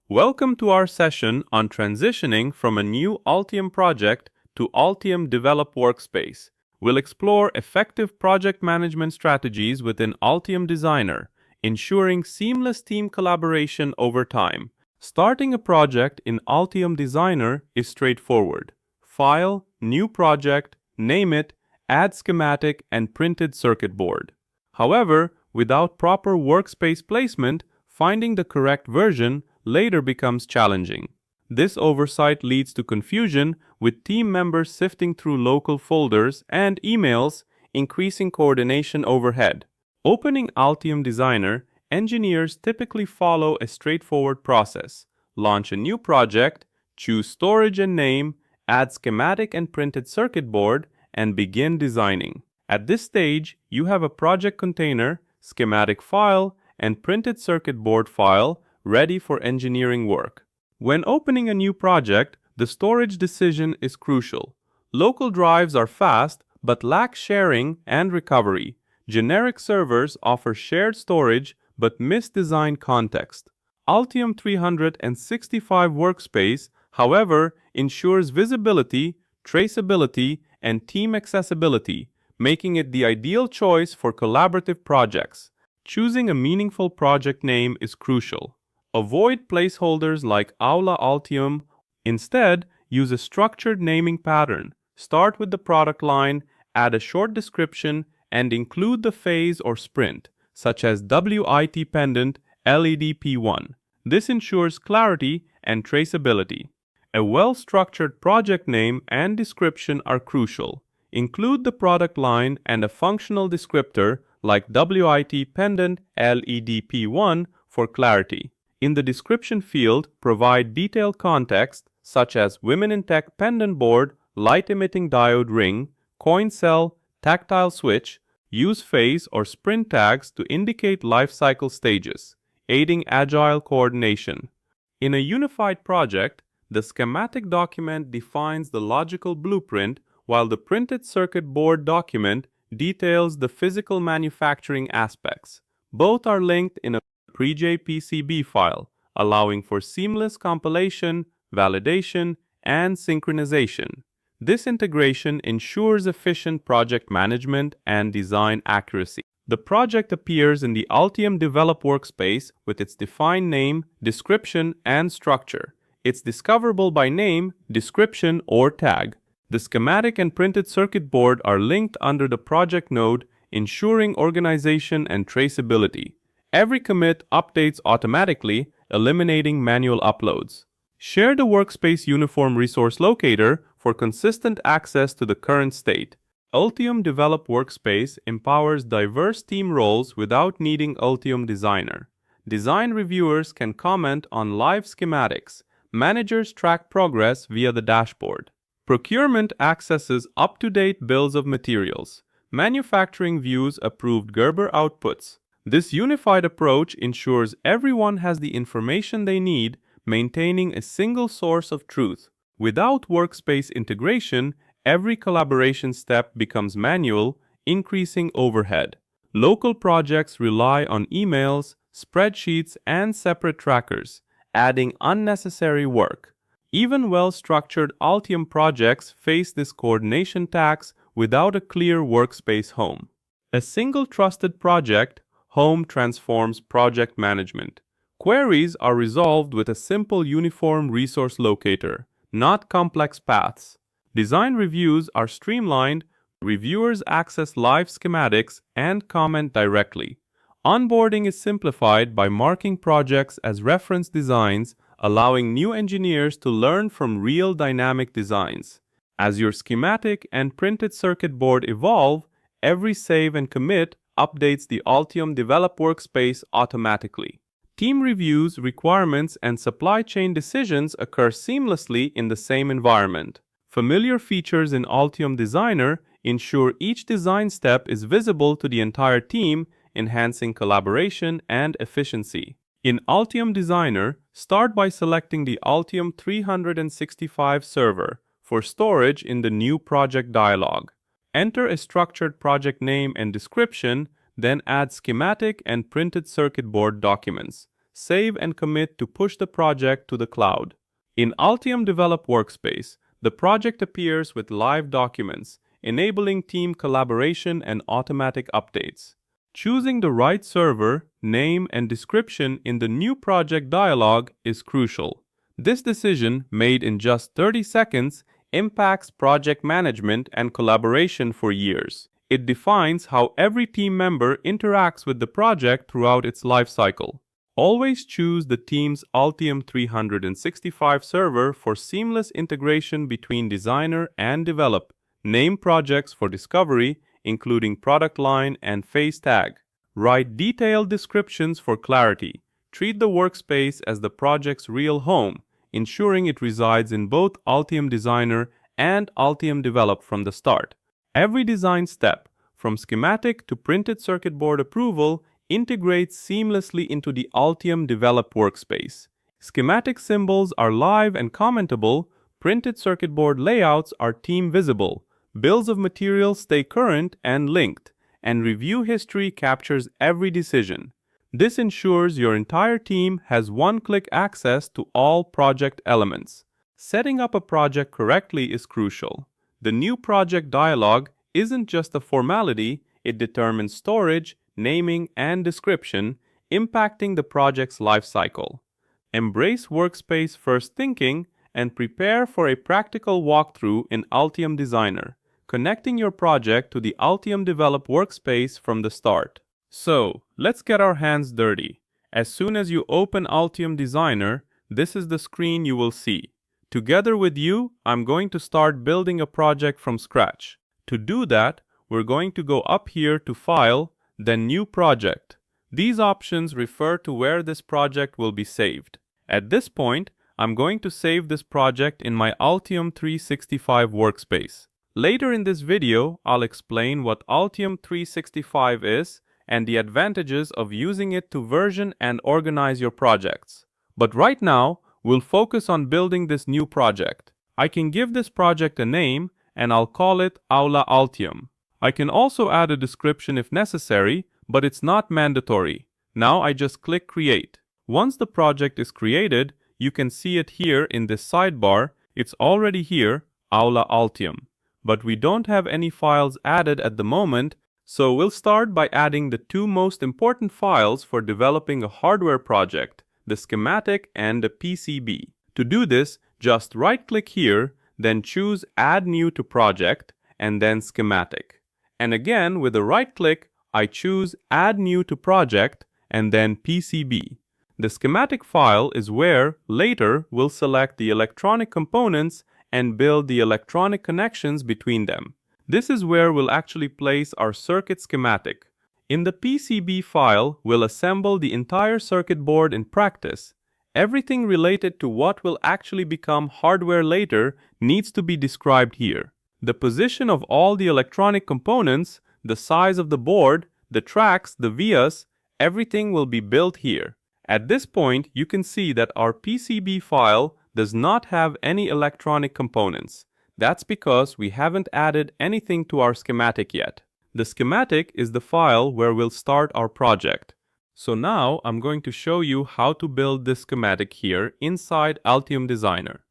Welcome to our session on transitioning from a new Altium project to Altium Develop workspace. We'll explore effective project management strategies within Altium Designer, ensuring seamless team collaboration over time. Starting a project in Altium Designer is straightforward. File, New Project, name it, add schematic, and printed circuit board. However, without proper workspace placement, finding the correct version later becomes challenging. This oversight leads to confusion, with team members sifting through local folders and emails, increasing coordination overhead. Opening Altium Designer, engineers typically follow a straightforward process. Launch a new project, choose storage and name, add schematic and printed circuit board, and begin designing. At this stage, you have a project container, schematic file, and printed circuit board file ready for engineering work. When opening a new project, the storage decision is crucial. Local drives are fast but lack sharing and recovery. Generic servers offer shared storage but miss design context. Altium 365 Workspace, however, ensures visibility, traceability, and team accessibility, making it the ideal choice for collaborative projects. Choosing a meaningful project name is crucial. Avoid placeholders like Aula Altium. Instead, use a structured naming pattern. Start with the product line, add a short description, and include the phase or sprint, such as WIT pendant LED P1. This ensures clarity and traceability. A well-structured project name and description are crucial. Include the product line and a functional descriptor like WIT pendant LED P1 for clarity. In the description field, provide detailed context such as Women in Tech pendant board, light-emitting diode ring, coin cell, tactile switch. Use phase or sprint tags to indicate lifecycle stages, aiding agile coordination. In a unified project, the schematic document defines the logical blueprint, while the printed circuit board document details the physical manufacturing aspects. Both are linked in a PCB file, allowing for seamless compilation, validation, and synchronization. This integration ensures efficient project management and design accuracy. The project appears in the Altium Develop workspace with its defined name, description, and structure. It's discoverable by name, description, or tag. The schematic and printed circuit board are linked under the project node, ensuring organization and traceability. Every commit updates automatically, eliminating manual uploads. Share the Workspace Uniform Resource Locator for consistent access to the current state. Altium Develop Workspace empowers diverse team roles without needing Altium Designer. Design reviewers can comment on live schematics. Managers track progress via the dashboard. Procurement accesses up-to-date bills of materials. Manufacturing views approved Gerber outputs. This unified approach ensures everyone has the information they need, maintaining a single source of truth. Without workspace integration, every collaboration step becomes manual, increasing overhead. Local projects rely on emails, spreadsheets, and separate trackers, adding unnecessary work. Even well-structured Altium projects face this coordination tax without a clear workspace home. A single trusted project home transforms project management. Queries are resolved with a simple uniform resource locator, not complex paths. Design reviews are streamlined. Reviewers access live schematics and comment directly. Onboarding is simplified by marking projects as reference designs, allowing new engineers to learn from real dynamic designs. As your schematic and printed circuit board evolve, every save and commit updates the Altium Develop workspace automatically. Team reviews, requirements, and supply chain decisions occur seamlessly in the same environment. Familiar features in Altium Designer ensure each design step is visible to the entire team, enhancing collaboration and efficiency. In Altium Designer, start by selecting the Altium 365 server for storage in the New Project dialog. Enter a structured project name and description, then add schematic and printed circuit board documents. save and commit to push the project to the cloud. In Altium Develop workspace, the project appears with live documents, enabling team collaboration and automatic updates. Choosing the right server, name, and description in the new project dialog is crucial. This decision, made in just 30 seconds, impacts project management and collaboration for years. It defines how every team member interacts with the project throughout its lifecycle. Always choose the team's Altium 365 server for seamless integration between designer and develop. Name projects for discovery, including product line and phase tag. Write detailed descriptions for clarity. Treat the workspace as the project's real home, ensuring it resides in both Altium Designer and Altium Develop from the start. Every design step, from schematic to printed circuit board approval, integrates seamlessly into the Altium Develop workspace. Schematic symbols are live and commentable, printed circuit board layouts are team visible, bills of materials stay current and linked, and review history captures every decision. This ensures your entire team has one-click access to all project elements. Setting up a project correctly is crucial. The new project dialog isn't just a formality, it determines storage, naming, and description, impacting the project's lifecycle. Embrace workspace-first thinking and prepare for a practical walkthrough in Altium Designer, connecting your project to the Altium Develop workspace from the start. So, let's get our hands dirty. As soon as you open Altium Designer, this is the screen you will see. Together with you, I'm going to start building a project from scratch. To do that, we're going to go up here to File, then New Project. These options refer to where this project will be saved. At this point, I'm going to save this project in my Altium 365 workspace. Later in this video, I'll explain what Altium 365 is and the advantages of using it to version and organize your projects. But right now, we'll focus on building this new project. I can give this project a name and I'll call it Aula Altium. I can also add a description if necessary, but it's not mandatory. Now I just click Create. Once the project is created, you can see it here in this sidebar. It's already here, Aula Altium. But we don't have any files added at the moment, so we'll start by adding the two most important files for developing a hardware project, the schematic and the PCB. To do this, just right-click here, then choose Add New to Project, and then Schematic. And again, with a right-click, I choose Add New to Project, and then PCB. The schematic file is where, later, we'll select the electronic components and build the electronic connections between them. This is where we'll actually place our circuit schematic. In the PCB file, we'll assemble the entire circuit board in practice. Everything related to what will actually become hardware later needs to be described here. The position of all the electronic components, the size of the board, the tracks, the vias, everything will be built here. At this point, you can see that our PCB file does not have any electronic components. That's because we haven't added anything to our schematic yet. The schematic is the file where we'll start our project. So now I'm going to show you how to build this schematic here inside Altium Designer.